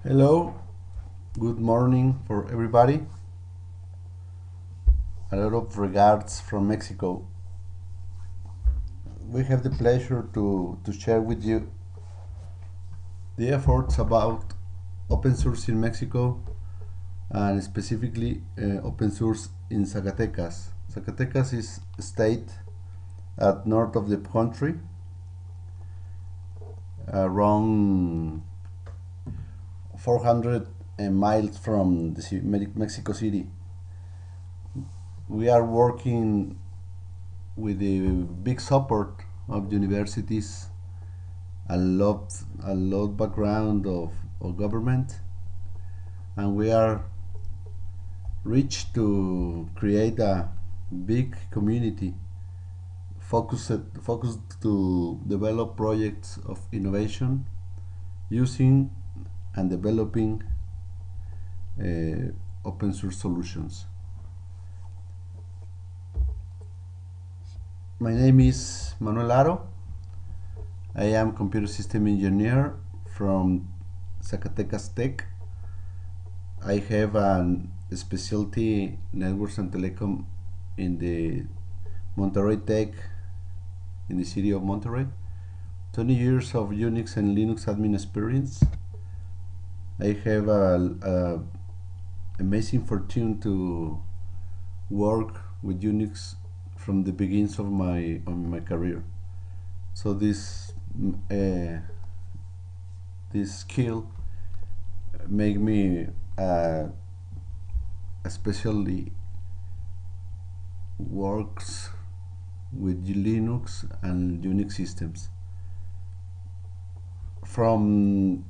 Hello, good morning for everybody. A lot of regards from Mexico. We have the pleasure to share with you the efforts about open source in Mexico and specifically open source in Zacatecas. Zacatecas is a state at north of the country, around 400 miles from the Mexico City. We are working with the big support of universities, a lot background of government, and we are reached to create a big community focused to develop projects of innovation using and developing open source solutions. My name is Manuel Haro. I am computer system engineer from Zacatecas Tech. I have a specialty networks and telecom in the Monterrey Tech in the city of Monterrey. 20 years of Unix and Linux admin experience. I have a amazing fortune to work with Unix from the beginnings of my career. So this skill make me especially works with Linux and Unix systems. From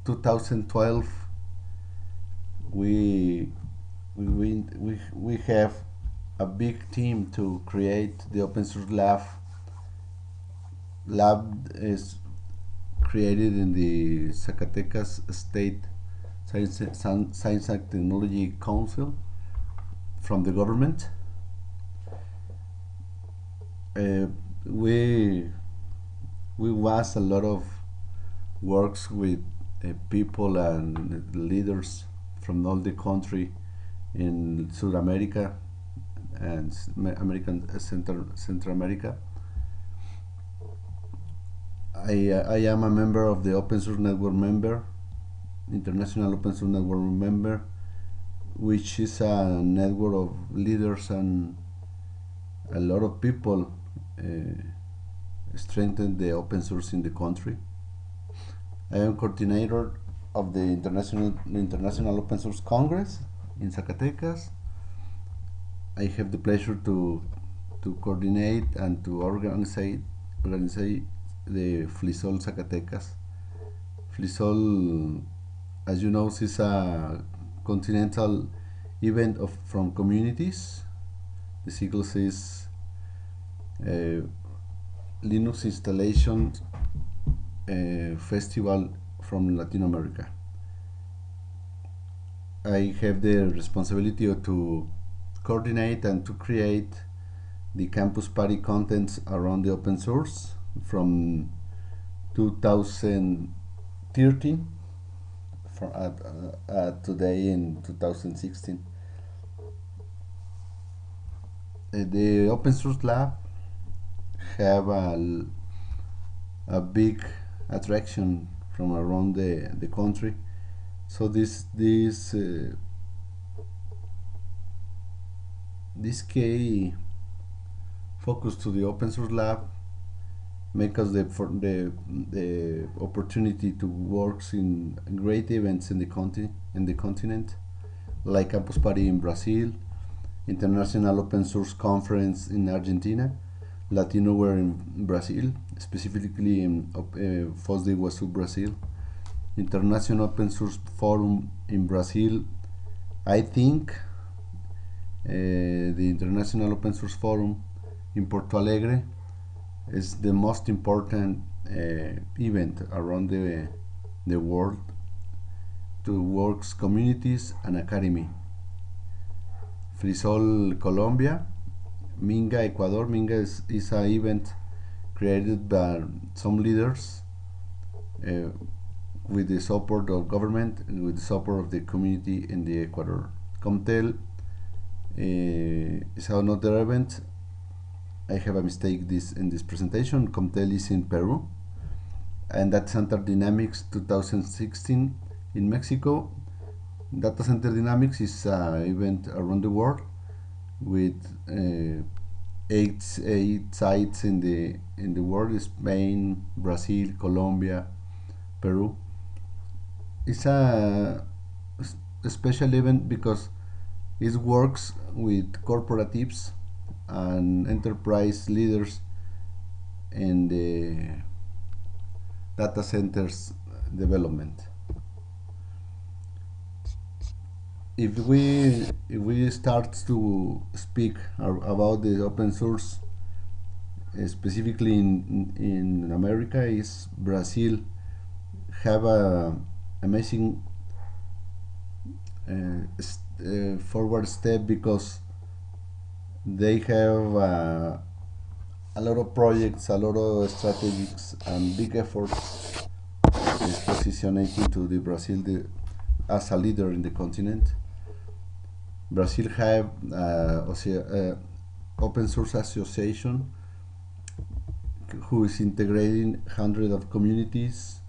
2012, we have a big team to create the open source lab. Lab is created in the Zacatecas State Science and Technology Council from the government. We was a lot of works with people and leaders from all the country in South America and Central America. I am a member of the Open Source Network member, International Open Source Network member, which is a network of leaders and a lot of people strengthen the open source in the country. I am coordinator of the International Open Source Congress in Zacatecas. I have the pleasure to coordinate and to organize the FLISOL Zacatecas. FLISOL, as you know, is a continental event from communities. The sigle is Linux Installation Festival from Latin America. I have the responsibility to coordinate and to create the campus party contents around the open source from 2013 today in 2016. The open source lab have a big attraction from around the country. So this key focus to the open source lab make us the opportunity to work in great events in the continent, like Campus Party in Brazil, International Open Source Conference in Argentina, Latinoware in Brazil, specifically in Foz do Iguaçu, Brazil, International Open Source Forum in Brazil. I think the International Open Source Forum in Porto Alegre is the most important event around the world to works communities and academy. FLISOL Colombia, Minga Ecuador. Minga is an event created by some leaders with the support of government and with the support of the community in the Ecuador. Comtel is another event. I have a mistake in this presentation. Comtel is in Peru, and Data Center Dynamics 2016 in Mexico. Data Center Dynamics is an event around the world with eight sites in the world: Spain, Brazil, Colombia, Peru. It's a special event because it works with corporatives and enterprise leaders in the data centers development. If we start to speak about the open source, specifically in America, is Brazil have a amazing forward step because they have a lot of projects, a lot of strategies, and big efforts is positioning to the Brazil as a leader in the continent. Brazil have open source association who is integrating hundreds of communities.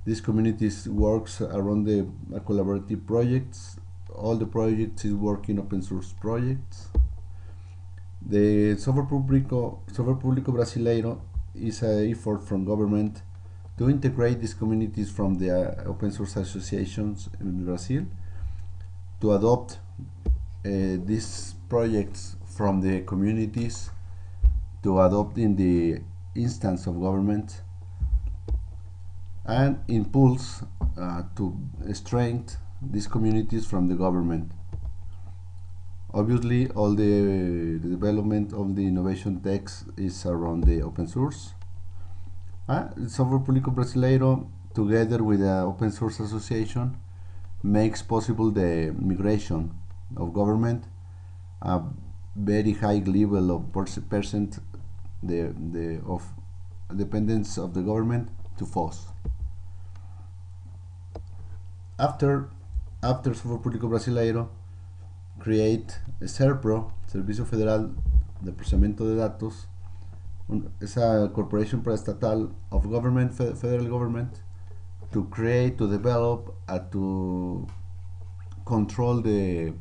These communities works around the collaborative projects. All the projects is working open source projects. The Software Público Brasileiro is an effort from government to integrate these communities from the open source associations in Brazil to adopt these projects from the communities to adopt in the instance of government and impulse to strengthen these communities from the government. Obviously, all the development of the innovation techs is around the open source. Software Público Brasileiro, together with the Open Source Association, makes possible the migration of government, a very high level of percent of dependence of the government to FOSS. After Software Público Brasileiro create SERPRO, Servicio Federal de Procesamiento de Datos, esa corporation paraestatal of government, federal government, to create, to develop, to control the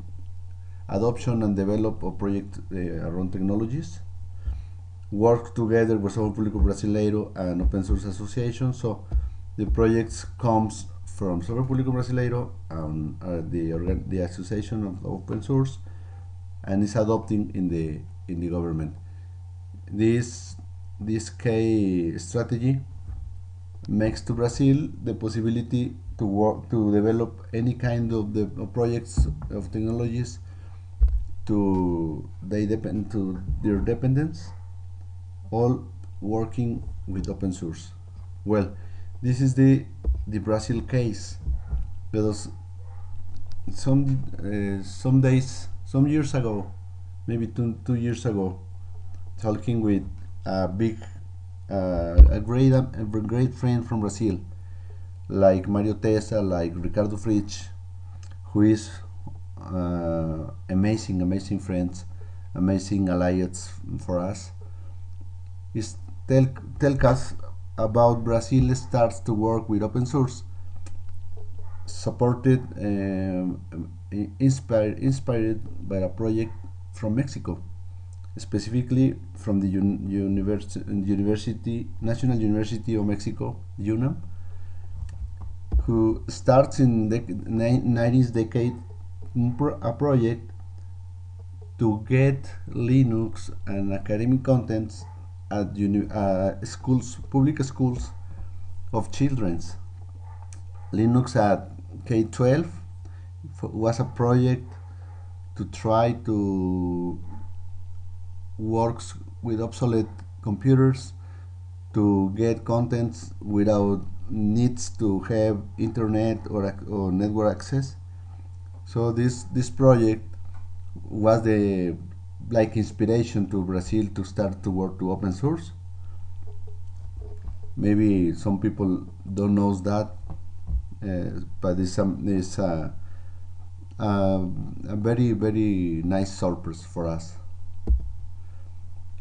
adoption and develop of project around technologies, work together with Software Público Brasileiro and Open Source Association. So the projects comes from Software Público Brasileiro and the Association of Open Source, and is adopting in the government. This key strategy makes to Brazil the possibility to develop any kind of projects of technologies to their dependence, all working with open source. Well, this is the Brazil case, because some years ago, maybe two years ago, talking with a great friend from Brazil, like Mario Tessa, like Ricardo Fritsch, who is amazing friends, amazing allies for us, is tell us about Brazil starts to work with open source, supported, inspired by a project from Mexico, specifically from the National University of Mexico, UNAM, who starts in the 90s decade a project to get Linux and academic contents at schools, public schools of children's. Linux at K-12 was a project to try to work with obsolete computers to get contents without needs to have internet or network access. So this project was the inspiration to Brazil to start to work to open source. Maybe some people don't know that, but it's a very very nice surprise for us.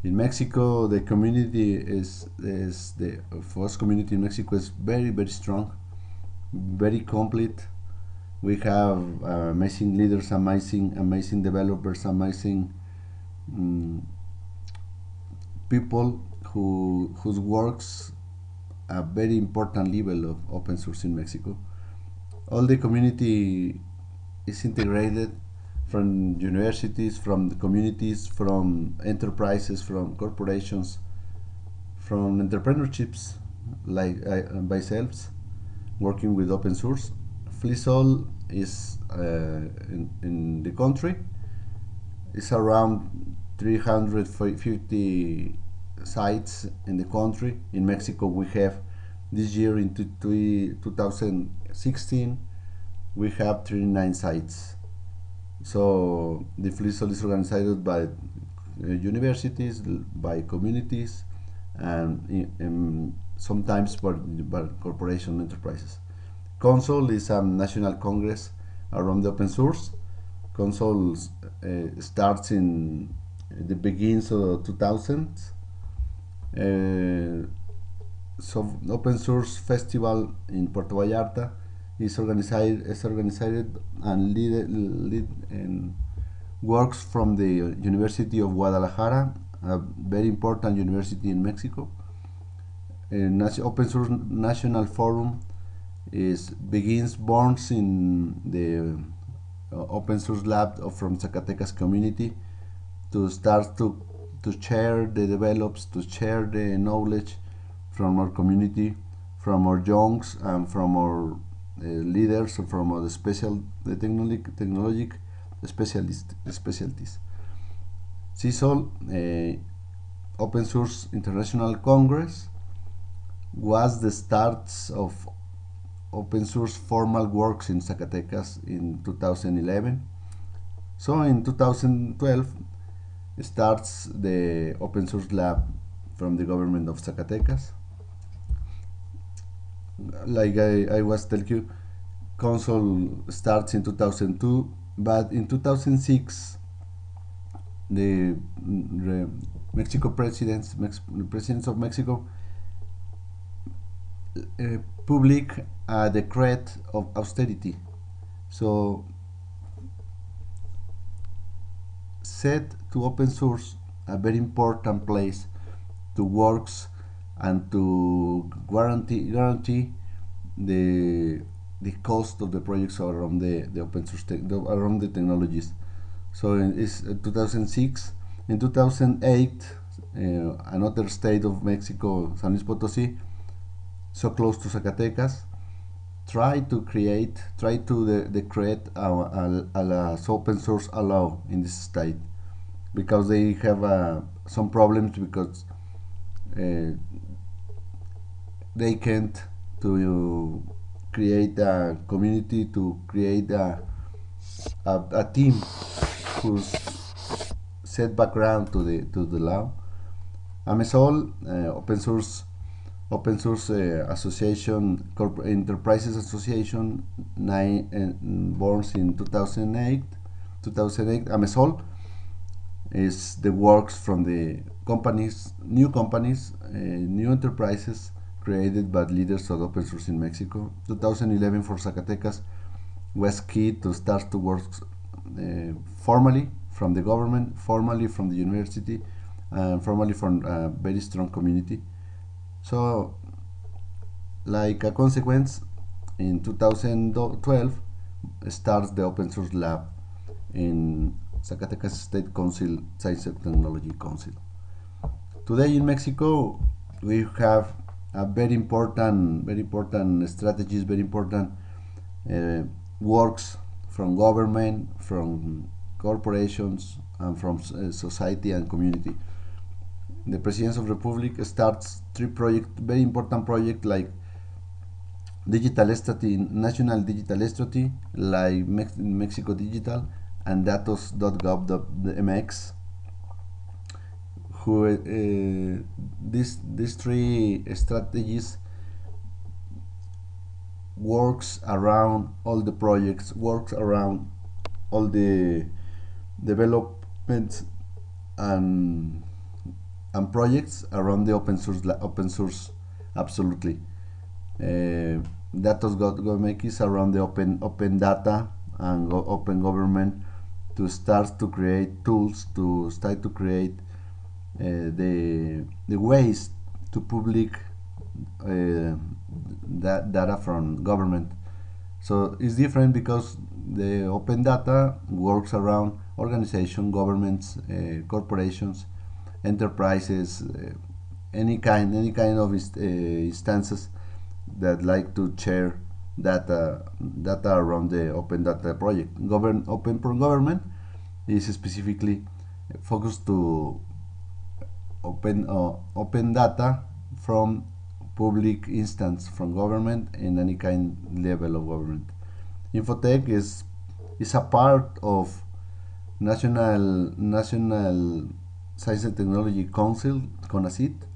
In Mexico, the community is the FOSS community in Mexico is very very strong, very complete. We have amazing leaders, amazing developers, amazing um, people whose works a very important level of open source in Mexico. All the community is integrated from universities, from the communities, from enterprises, from corporations, from entrepreneurships like myself working with open source. FLISOL is in the country. It's around 350 sites in the country. In Mexico, we have this year in 2016 we have 39 sites. So the FLISOL is organized by universities, by communities, and sometimes by corporation enterprises. Console is a national congress around the open source. Console starts in the beginnings of 2000s. So open source festival in Puerto Vallarta is organized and lead and works from the University of Guadalajara, a very important university in Mexico. Open Source National Forum begins born in the Open Source Lab from Zacatecas community to start to share the develops, to share the knowledge from our community, from our youngs, and from our leaders, from our the technologic specialties. CISOL, Open Source International Congress, was the start of open source formal works in Zacatecas in 2011. So in 2012 starts the open source lab from the government of Zacatecas. Like I was telling you, Console starts in 2002, but in 2006 the Mexico presidents of Mexico public a decree of austerity, so set to open source a very important place to works and to guarantee the cost of the projects around the open source around the technologies. So it's 2006. In 2008, another state of Mexico, San Luis Potosí, so close to Zacatecas, try to create a open source law in this state, because they have some problems, because they can't to create a community, to create a team who's set background to the law. AMESOL, Open Source Association, Enterprises Association, born in 2008. AMESOL is the works from the new enterprises created by leaders of open source in Mexico. 2011 for Zacatecas was key to start to work formally from the government, formally from the university, and formally from a very strong community. So, like a consequence, in 2012 starts the Open Source Lab in Zacatecas State Council, Science and Technology Council. Today in Mexico, we have a very important strategies, very important works from government, from corporations, and from society and community. The President of the Republic starts three very important projects, like digital strategy, national digital strategy, like Mexico Digital and datos.gov.mx. These three strategies works around all the projects, works around all the developments and projects around the open source. Absolutely. Datos GovMX is around the open data and open government to start to create tools, to start to create the ways to public that data from government. So it's different because the open data works around organization, governments, corporations, enterprises, any kind of instances that like to share data around the open data project. Open for government is specifically focused to open data from public instance from government in any kind level of government. Infotech is a part of National Science and Technology Council, CONACYT,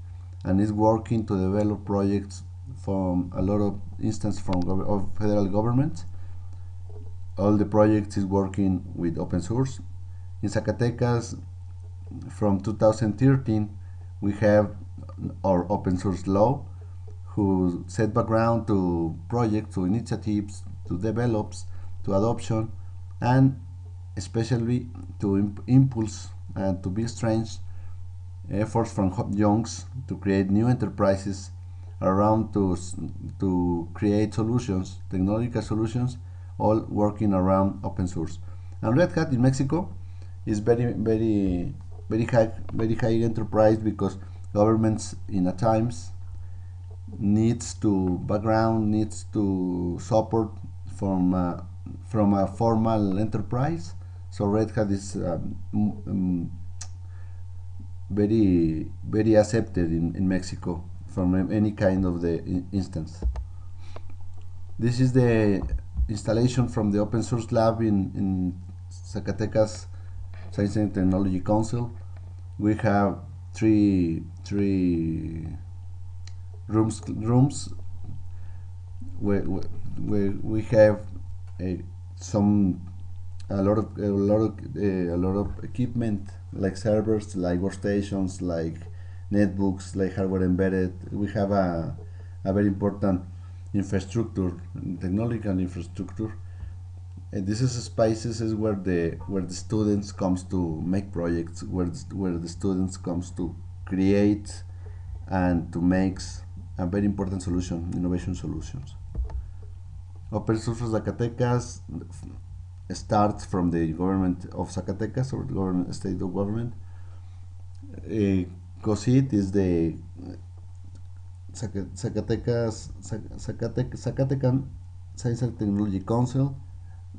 and is working to develop projects from a lot of instances of federal government. All the projects is working with open source. In Zacatecas, from 2013, we have our open source law, who set background to projects, to initiatives, to develops, to adoption, and especially to impulse and to be strange efforts from youngs to create new enterprises around to create solutions, technological solutions, all working around open source. And Red Hat in Mexico is very high enterprise because governments in a times needs to support from a formal enterprise. So Red Hat is very accepted in Mexico from any kind of the instance. This is the installation from the open source lab in Zacatecas Science and Technology Council. We have three rooms where we have a lot of equipment like servers, like workstations, like netbooks, like hardware embedded. We have a very important infrastructure, technological infrastructure. And this is spaces is where the students comes to make projects, where the students comes to create and to make a very important solution, innovation solutions. Open source for Zacatecas starts from the government of Zacatecas, or the government, state of government. COSIT is the Zacatecas Science and Technology Council,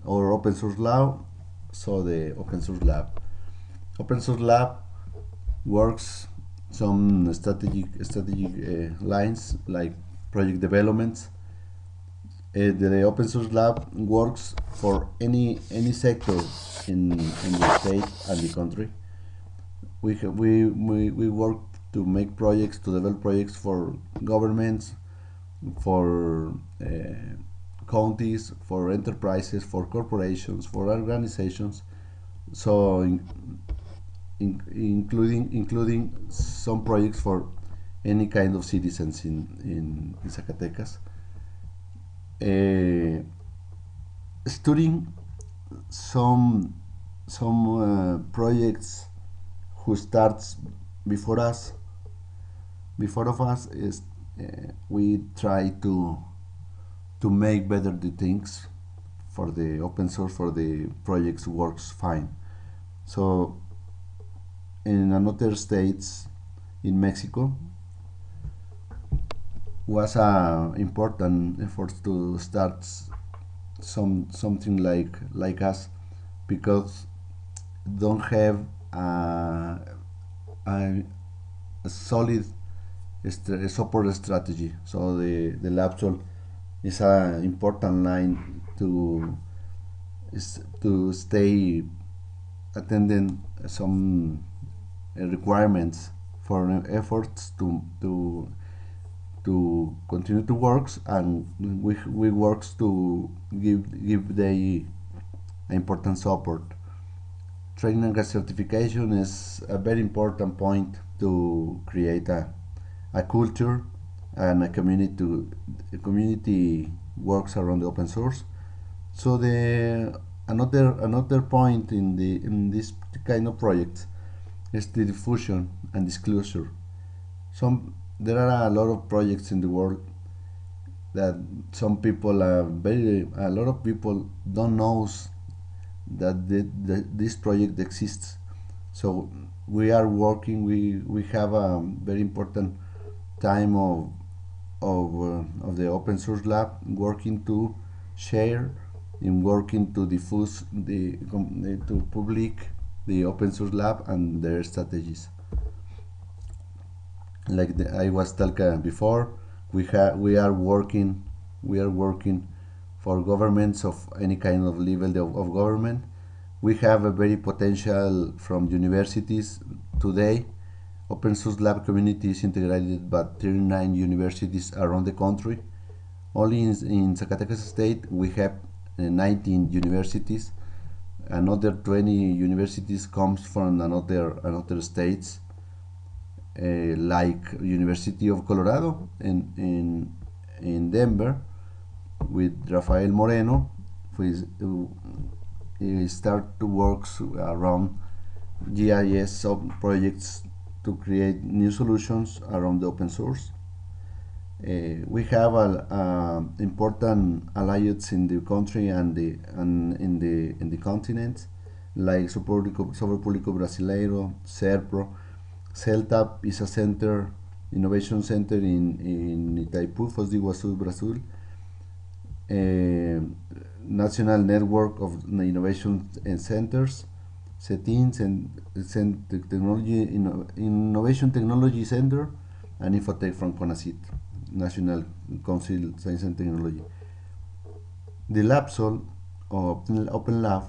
or open source lab. So the open source lab. Open source lab works some strategic lines like project developments. The open source lab works for any sector in the state and the country. We work to make projects, to develop projects for governments, for counties, for enterprises, for corporations, for organizations. So including some projects for any kind of citizens in Zacatecas. Studying some projects who starts before us is we try to make better the things for the open source, for the projects works fine. So in another states in Mexico was a important effort to start something like us, because don't have a solid support strategy. So the LabSol is an important line to stay attending some requirements for efforts to to continue to works, and we works to give the important support. Training and certification is a very important point to create a culture and a community works around the open source. So the another point in this kind of projects is the diffusion and disclosure. There are a lot of projects in the world that a lot of people don't know that this project exists. So we are working. We have a very important time of the open source lab working to share and working to diffuse to public the open source lab and their strategies. Like I was talking before, we are working for governments of any kind of level of government. We have a very potential from universities today. Open source lab community is integrated by 39 universities around the country. Only in Zacatecas state we have 19 universities. Another 20 universities comes from another states, like University of Colorado in Denver with Rafael Moreno, who start to work around GIS projects to create new solutions around the open source. We have important alliances in the country and in the continent, like Software Público Brasileiro, SERPRO. CELTAP is a center, innovation center in Itaipu, Foz do Iguaçu, Brazil. National Network of Innovation Centers, CETINS, and Innovation Technology Center, and Infotech from CONACYT, National Council Science and Technology. The LabSol, or Open Lab,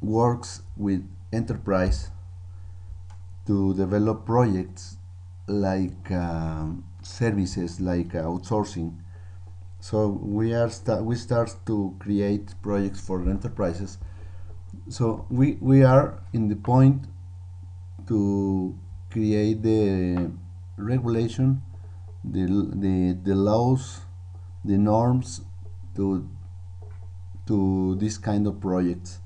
works with enterprise to develop projects like services, like outsourcing. So we start to create projects for enterprises. So we are in the point to create the regulation, the laws, the norms to this kind of projects.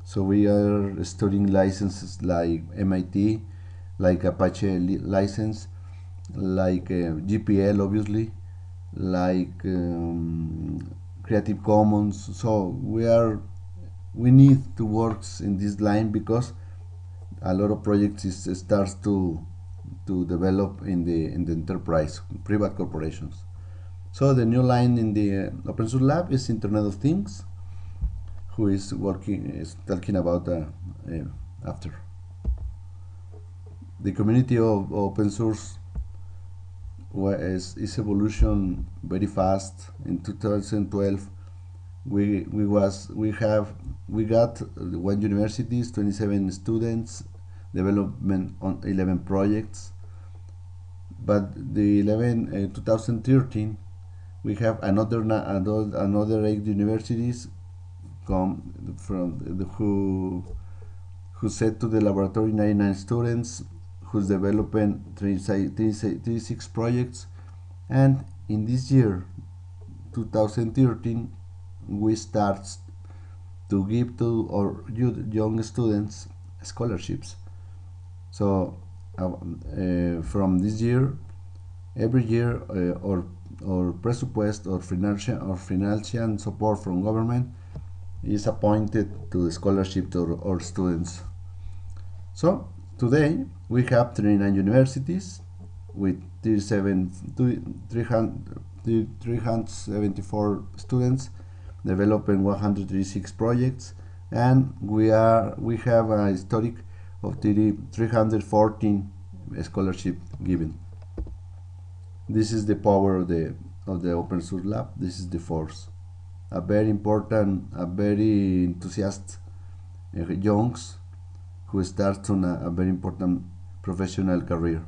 So we are studying licenses like MIT, like Apache license, like GPL obviously, like Creative Commons. So we need to work in this line because a lot of projects starts to develop in the enterprise, private corporations. So the new line in the open source lab is Internet of Things, who is talking about after. The community of open source is evolution very fast. In 2012, we got 1 universities, 27 students, development on 11 projects. But the 2013, we have another 8 universities come from who set to the laboratory 99 students, who's developing 36 projects. And in this year 2013, we start to give to our young students scholarships. So from this year, every year, or presupuest or financial support from government is appointed to the scholarship to our students. So today we have 39 universities with 374 students developing 136 projects, and we have a historic of 314 scholarship given. This is the power of the open source lab. This is the force. A very important, a very enthusiastic youngs who starts on a very important professional career.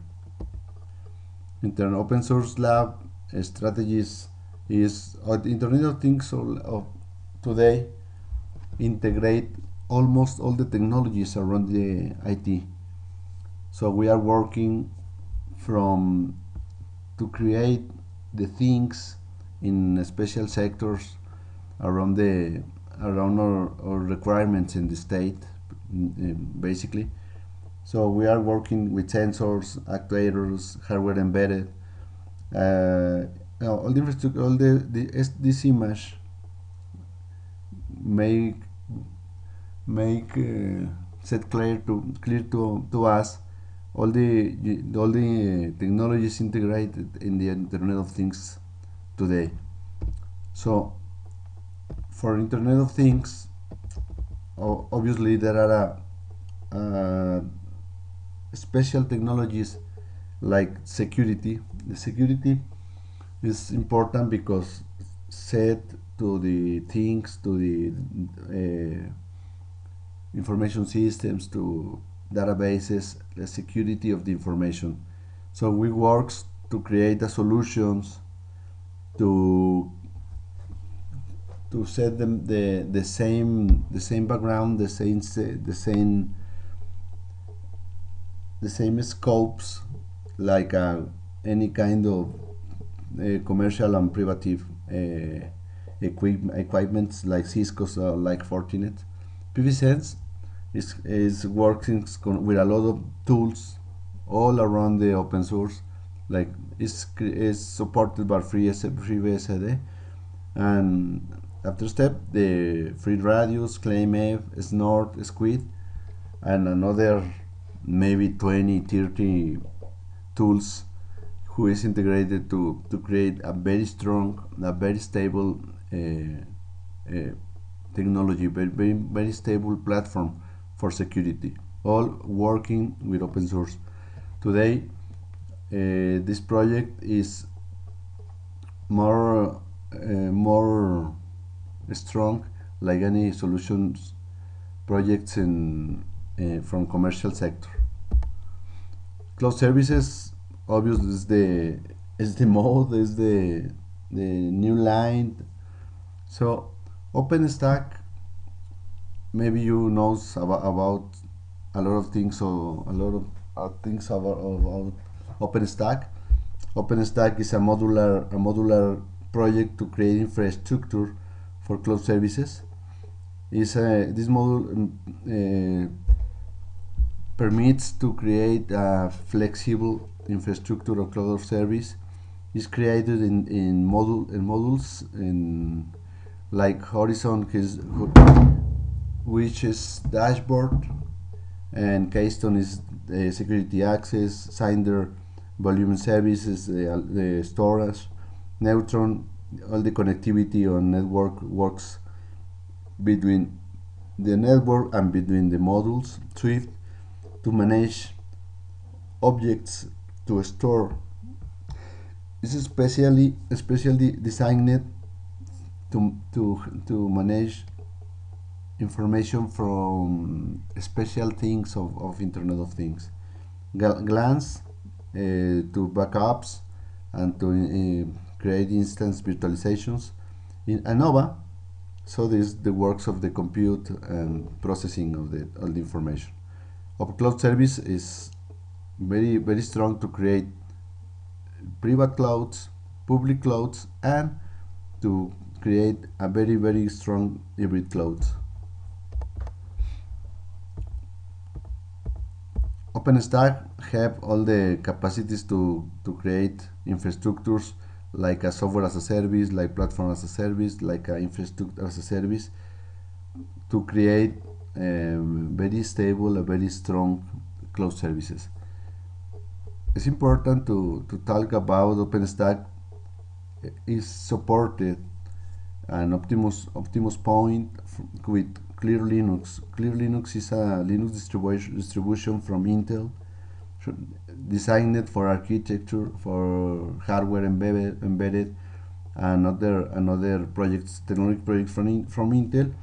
Open source lab strategies is Internet of Things of today integrate almost all the technologies around the IT. So we are working from to create the things in special sectors around our requirements in the state, basically. So we are working with sensors, actuators, hardware embedded. All the infrastructure, this image make set clear to us all the technologies integrated in the Internet of Things today. So for Internet of Things, obviously there are special technologies like security. The security is important because set to the things, to the information systems, to databases, the security of the information. So we work to create the solutions to set them the same background, the same scopes like any kind of commercial and private equipments like Cisco's or like Fortinet. PVSense is working with a lot of tools all around the open source, like is supported by FreeBSD, and after step the free radius, ClaimF, Snort, Squid, and another maybe 20-30 tools who is integrated to create a very strong, a very stable technology, very stable platform for security, all working with open source. Today this project is more strong like any solutions projects in from commercial sector. Cloud services obviously is the mode, is the new line. So OpenStack, maybe you knows about a lot of things, or a lot of things about OpenStack. OpenStack is a modular project to create infrastructure for cloud services. This module permits to create a flexible infrastructure of cloud service. Is created in modules in like Horizon, which is dashboard, and Keystone is security access, Cinder volume services, the storage, Neutron, all the connectivity on network works between the network and between the modules. Swift to manage objects to store. This is especially designed to manage information from special things of Internet of Things. Glance to backups and to create instance virtualizations. In ANOVA, so this is the works of the compute and processing of all the information. Of cloud service is very strong to create private clouds, public clouds, and to create a very strong hybrid clouds. OpenStack have all the capacities to create infrastructures like a software as a service, like platform as a service, like a infrastructure as a service, to create very stable, very strong cloud services. It's important to talk about OpenStack is supported an Optimus Point with Clear Linux. Clear Linux is a Linux distribution from Intel, designed for architecture, for hardware embedded, and other projects, technology projects from Intel,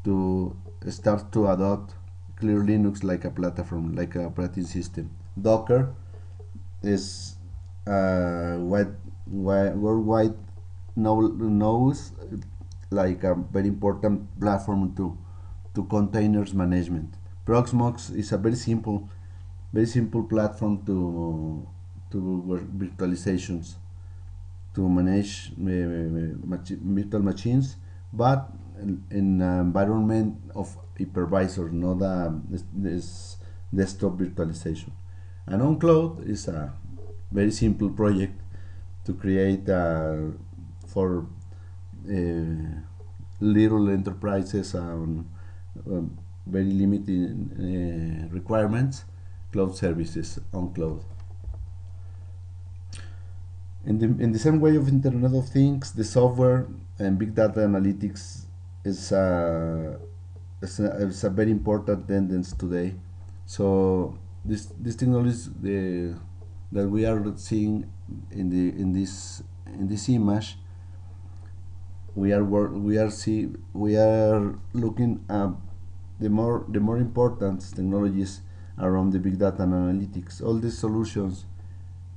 to start to adopt Clear Linux like a platform, like a operating system. Docker is worldwide knows like a very important platform to containers management. Proxmox is a very simple platform to virtualizations to manage virtual machines, but in an environment of hypervisor, not this desktop virtualization. And on cloud is a very simple project to create for little enterprises um, very limited requirements cloud services on cloud. In the same way of Internet of Things, the software and big data analytics is is a very important tendency today. So this technology that we are seeing in this image, we are looking at the more important technologies around the big data and analytics. All these solutions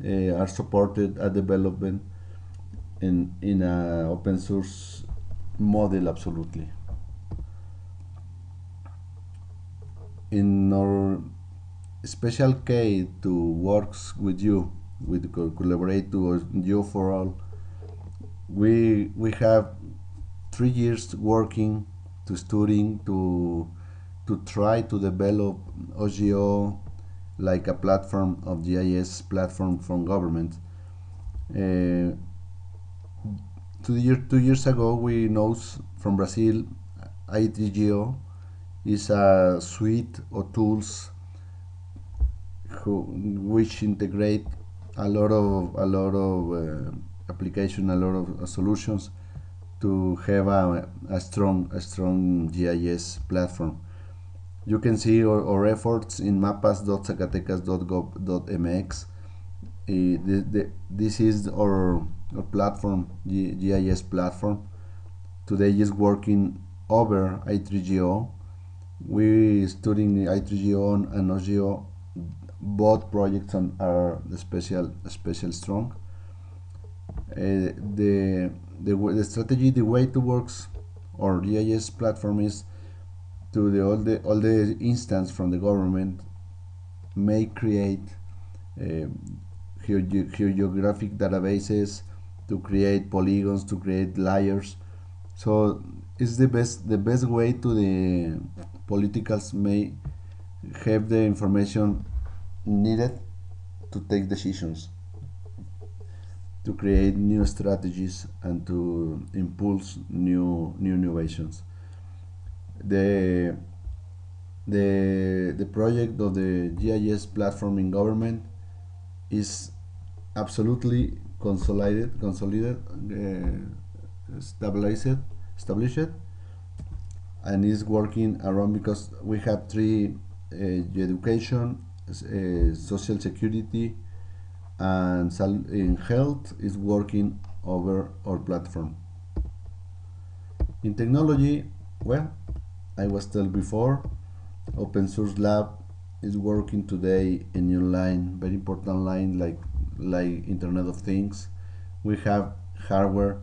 are supported at development in a open source model. Absolutely. In our special case to works with you, with collaborate to you for all, we have 3 years working to studying to try to develop OGO like a platform of GIS platform from government. Uh, 2 years ago, we know from Brazil, I3GO is a suite of tools which integrate a lot of application, a lot of solutions to have a strong GIS platform. You can see our efforts in mapas.zacatecas.gov.mx. This is our platform, GIS platform. Today is working over I3GO. We studying I3GO and OGO. Both projects are special strong. The strategy, the way to works or GIS platform is to all the instance from the government may create geographic databases, to create polygons, to create layers. So it's the best way to the politicals may have the information needed to take decisions, to create new strategies and to impulse new innovations. The the project of the GIS platform in government is absolutely established, and is working around because we have three: education, social security, and in health is working over our platform. In technology, well, I was told before, open source lab is working today in new line, very important line like Internet of Things. We have hardware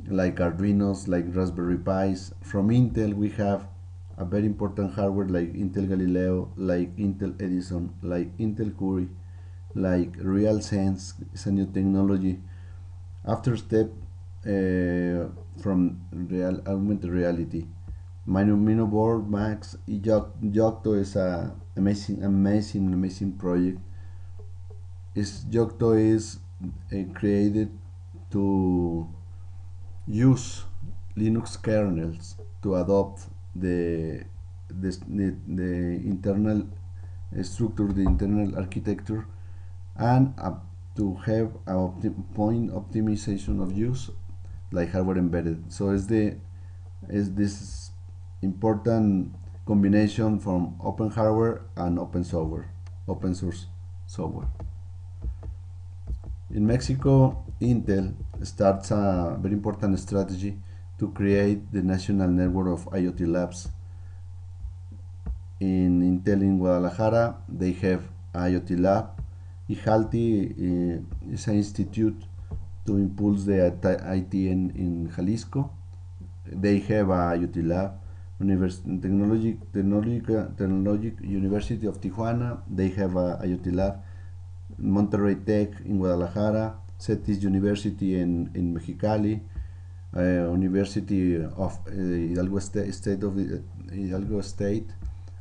like Arduinos, like Raspberry Pis. From Intel, we have a very important hardware like Intel Galileo, like Intel Edison, like Intel Curie, like RealSense is a new technology. After step from real augmented reality. Mino board Max Yocto is a amazing project. Yocto is created to use Linux kernels to adopt the internal structure, the internal architecture, and to have a point optimization of use like hardware embedded. So it's this important combination from open hardware and open source software. In Mexico, Intel starts a very important strategy to create the national network of IoT labs. In Intel in Guadalajara, they have IoT lab. IJALTI is an institute to impulse the IT in Jalisco. They have a UT Lab. Technologic University of Tijuana, they have a IoT Lab. Monterrey Tech in Guadalajara, CETIS University in Mexicali, University of Hidalgo State,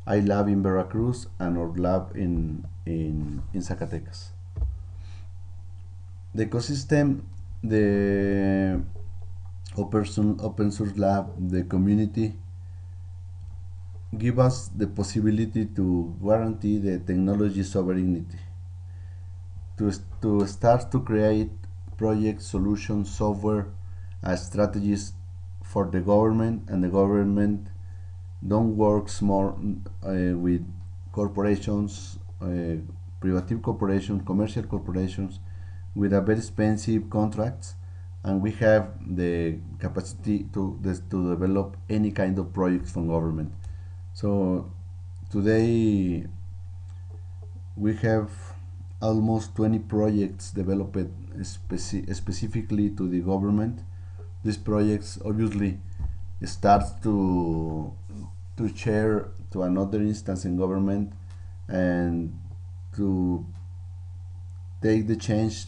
iLab in Veracruz, and our lab in Zacatecas. The ecosystem, the open source lab, the community give us the possibility to guarantee the technology sovereignty, to start to create project solutions, software, strategies for the government, and the government don't work more with corporations, private corporations, commercial corporations, with a very expensive contracts, and we have the capacity to develop any kind of projects from government. So today we have almost 20 projects developed specifically to the government. These projects obviously start to share to another instance in government, and to take the change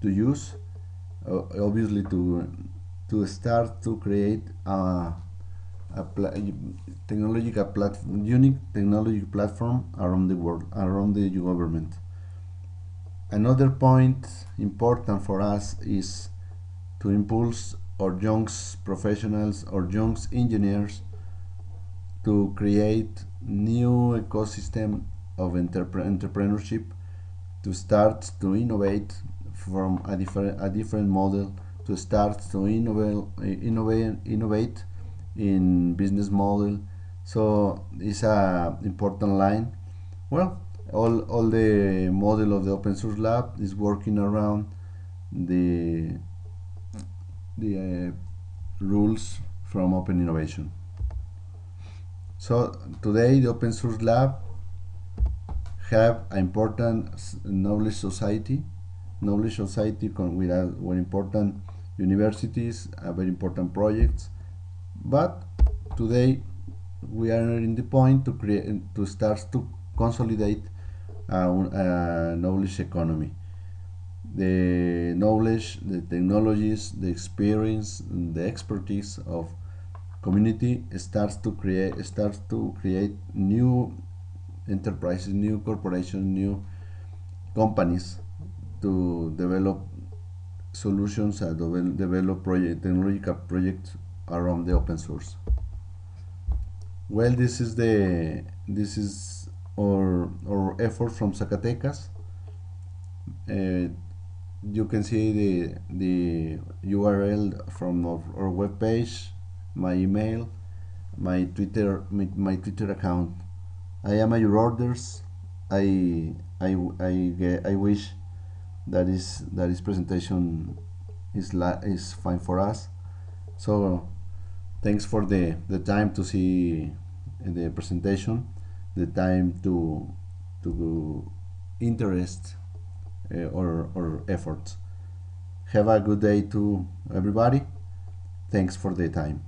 to use, obviously to start to create a unique technology platform around the world, around the government. Another point important for us is to impulse our young professionals or young engineers to create new ecosystem of entrepreneurship, to start to innovate from a different model, to start to innovate in business model. So it's a important line. Well, all the model of the open source lab is working around the rules from open innovation. So today the open source lab have an important knowledge society with important universities, very important projects. But today we are in the point to start to consolidate a knowledge economy. The knowledge, the technologies, the experience, the expertise of community starts to create new enterprises, new corporations, new companies to develop solutions and develop technological projects around the open source. Well, this is our effort from Zacatecas. You can see the URL from our webpage, my email, my Twitter account. I am at your orders. I wish that this presentation is fine for us. So thanks for the time to see the presentation, the time to interest our efforts. Have a good day to everybody. Thanks for the time.